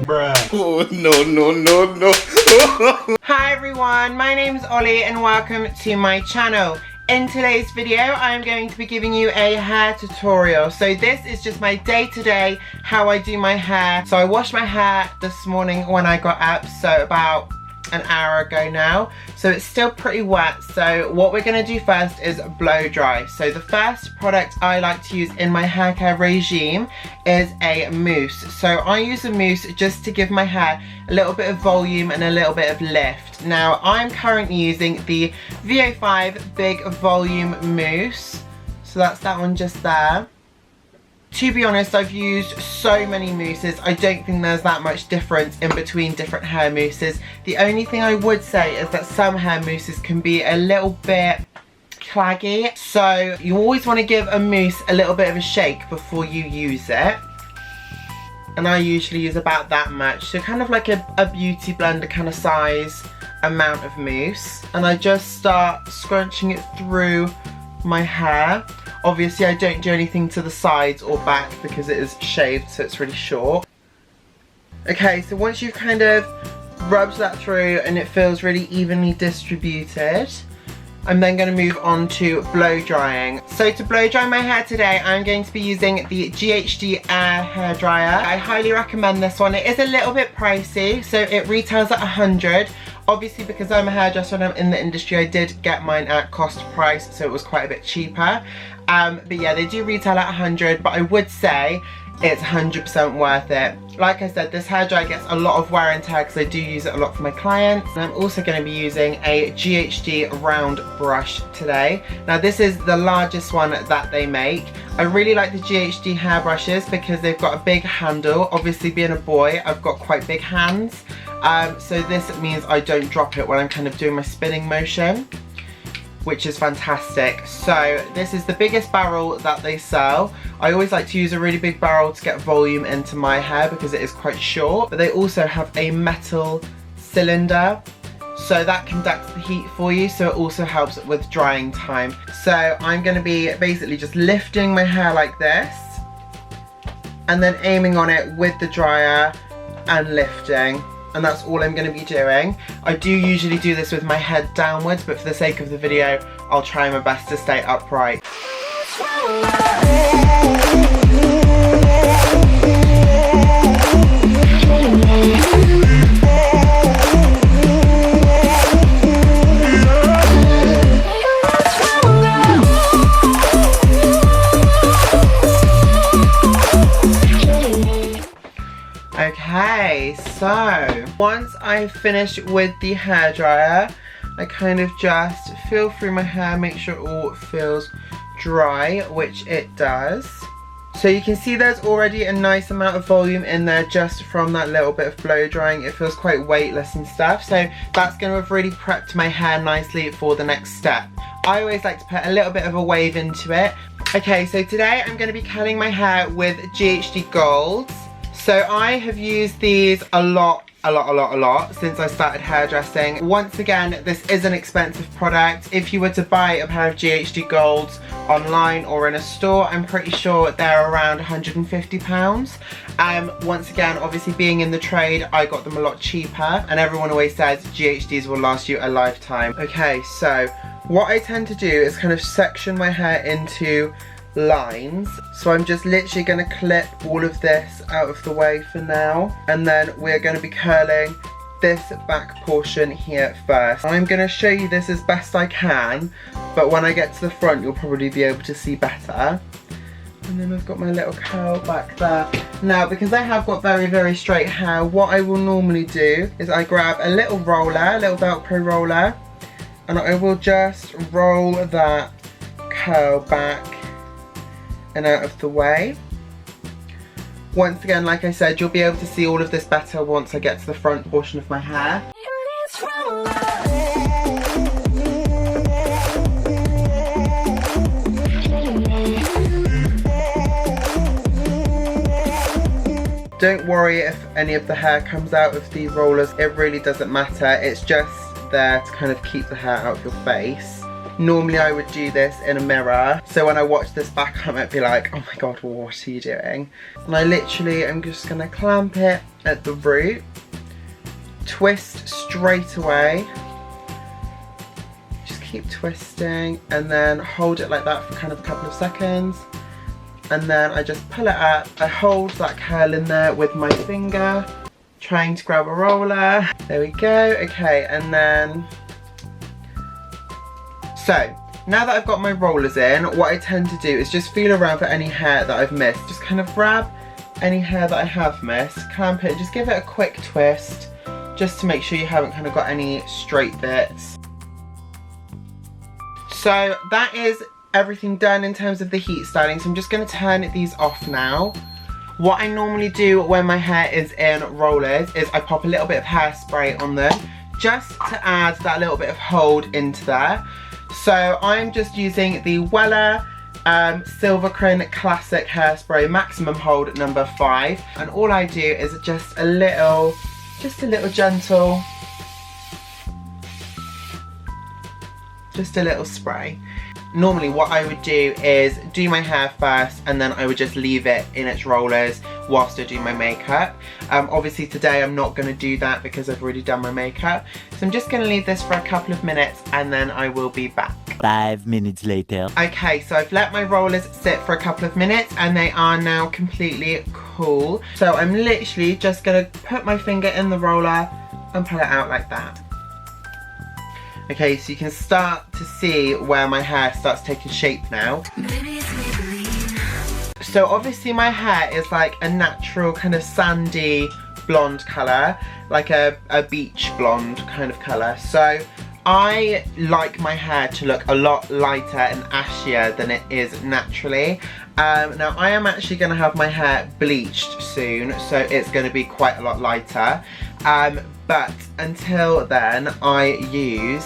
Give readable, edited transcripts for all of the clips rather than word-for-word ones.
Bruh. Oh, no. Hi everyone, my name's Ollie and welcome to my channel. In today's video, I'm going to be giving you a hair tutorial. So this is just my day-to-day, how I do my hair. So I washed my hair this morning when I got up, so about an hour ago now. So it's still pretty wet. So what we're gonna do first is blow dry. So the first product I like to use in my hair care regime is a mousse. So I use a mousse just to give my hair a little bit of volume and a little bit of lift. Now I'm currently using the VO5 Big Volume Mousse. So that's that one just there. To be honest, I've used so many mousses, I don't think there's that much difference in between different hair mousses. The only thing I would say is that some hair mousses can be a little bit claggy. So you always want to give a mousse a little bit of a shake before you use it. And I usually use about that much. So kind of like a beauty blender kind of size amount of mousse. And I just start scrunching it through my hair. Obviously I don't do anything to the sides or back because it is shaved, so it's really short. Okay, so once you've kind of rubbed that through and it feels really evenly distributed, I'm then going to move on to blow drying. So to blow dry my hair today, I'm going to be using the GHD Air hairdryer. I highly recommend this one. It is a little bit pricey, so it retails at 100. Obviously, because I'm a hairdresser and I'm in the industry, I did get mine at cost price, so it was quite a bit cheaper. But yeah, they do retail at 100, but I would say it's 100% worth it. Like I said, this hairdryer gets a lot of wear and tear because I do use it a lot for my clients. And I'm also going to be using a GHD round brush today. Now this is the largest one that they make. I really like the GHD hairbrushes because they've got a big handle. Obviously being a boy, I've got quite big hands. So this means I don't drop it when I'm kind of doing my spinning motion, which is fantastic. So this is the biggest barrel that they sell. I always like to use a really big barrel to get volume into my hair because it is quite short, but they also have a metal cylinder, so that conducts the heat for you, so it also helps with drying time. So I'm gonna be basically just lifting my hair like this and then aiming on it with the dryer and lifting. And that's all I'm going to be doing. I do usually do this with my head downwards, but for the sake of the video, I'll try my best to stay upright. Okay, so once I finish with the hairdryer, I kind of just feel through my hair, make sure it all feels dry, which it does. So you can see there's already a nice amount of volume in there just from that little bit of blow drying. It feels quite weightless and stuff, so that's going to have really prepped my hair nicely for the next step. I always like to put a little bit of a wave into it. Okay, so today I'm going to be curling my hair with GHD Golds. So I have used these a lot since I started hairdressing. Once again, this is an expensive product. If you were to buy a pair of GHD Golds online or in a store, I'm pretty sure they're around £150. Once again, obviously being in the trade, I got them a lot cheaper, and everyone always says GHDs will last you a lifetime. Okay, so what I tend to do is kind of section my hair into lines. So I'm just literally going to clip all of this out of the way for now, and then we're going to be curling this back portion here first. I'm going to show you this as best I can, but when I get to the front you'll probably be able to see better. And then I've got my little curl back there. Now because I have got very straight hair, what I will normally do is I grab a little roller, a little Velcro roller, and I will just roll that curl back and out of the way. Once again, like I said, you'll be able to see all of this better once I get to the front portion of my hair. Don't worry if any of the hair comes out of the rollers, it really doesn't matter. It's just there to kind of keep the hair out of your face. Normally I would do this in a mirror, so when I watch this back I might be like, oh my god, what are you doing? And I literally am just gonna clamp it at the root, twist straight away, just keep twisting, and then hold it like that for kind of a couple of seconds, and then I just pull it up. I hold that curl in there with my finger, trying to grab a roller. There we go. Okay, and then so now that I've got my rollers in, what I tend to do is just feel around for any hair that I've missed. Just kind of grab any hair that I have missed, clamp it, just give it a quick twist, just to make sure you haven't kind of got any straight bits. So that is everything done in terms of the heat styling. So I'm just going to turn these off now. What I normally do when my hair is in rollers is I pop a little bit of hairspray on them, just to add that little bit of hold into there. So I'm just using the Wella Silvercrin Classic Hairspray Maximum Hold number 5, and all I do is just a little gentle, just a little spray. Normally what I would do is do my hair first, and then I would just leave it in its rollers whilst I do my makeup. Obviously today I'm not going to do that because I've already done my makeup. So I'm just going to leave this for a couple of minutes and then I will be back. 5 minutes later. Okay, so I've let my rollers sit for a couple of minutes and they are now completely cool. So I'm literally just going to put my finger in the roller and pull it out like that. Okay, so you can start to see where my hair starts taking shape now. So obviously my hair is like a natural kind of sandy blonde colour, like a beach blonde kind of colour. So I like my hair to look a lot lighter and ashier than it is naturally. Now I am actually going to have my hair bleached soon, so it's going to be quite a lot lighter. But until then I use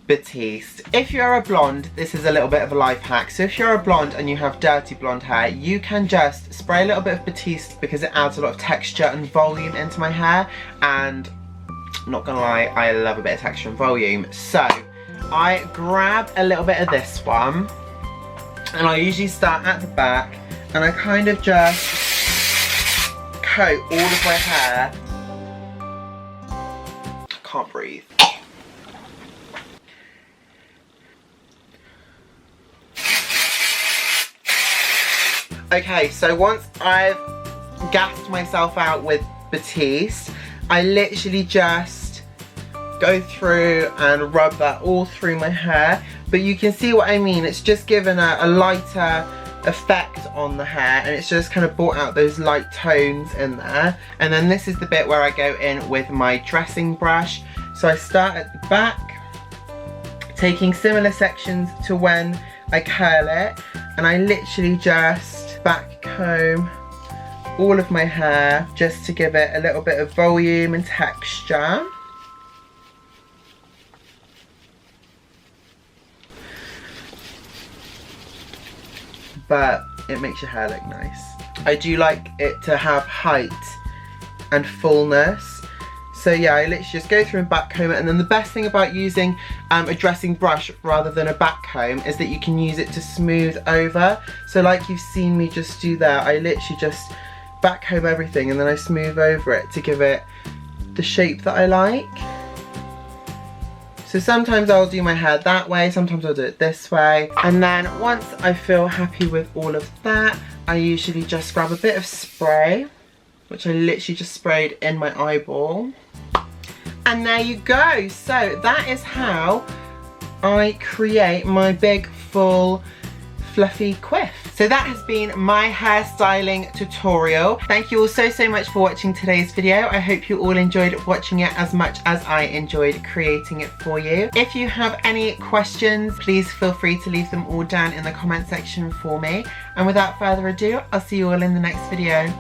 Batiste. If you're a blonde, this is a little bit of a life hack. So if you're a blonde and you have dirty blonde hair, you can just spray a little bit of Batiste because it adds a lot of texture and volume into my hair, and not gonna lie, I love a bit of texture and volume. So I grab a little bit of this one and I usually start at the back and I kind of just coat all of my hair. I can't breathe. Okay, so once I've gassed myself out with Batiste, I literally just go through and rub that all through my hair. But you can see what I mean, it's just given a lighter effect on the hair, and it's just kind of brought out those light tones in there. And then this is the bit where I go in with my dressing brush. So I start at the back, taking similar sections to when I curl it, and I literally just back comb all of my hair just to give it a little bit of volume and texture. But it makes your hair look nice. I do like it to have height and fullness. So yeah, I literally just go through and back comb it, and then the best thing about using a dressing brush rather than a back comb is that you can use it to smooth over. So like you've seen me just do there, I literally just back comb everything and then I smooth over it to give it the shape that I like. So sometimes I'll do my hair that way, sometimes I'll do it this way. And then once I feel happy with all of that, I usually just grab a bit of spray, which I literally just sprayed in my eyeball. And there you go. So that is how I create my big, full, fluffy quiff. So that has been my hairstyling tutorial. Thank you all so much for watching today's video. I hope you all enjoyed watching it as much as I enjoyed creating it for you. If you have any questions, please feel free to leave them all down in the comment section for me. And without further ado, I'll see you all in the next video.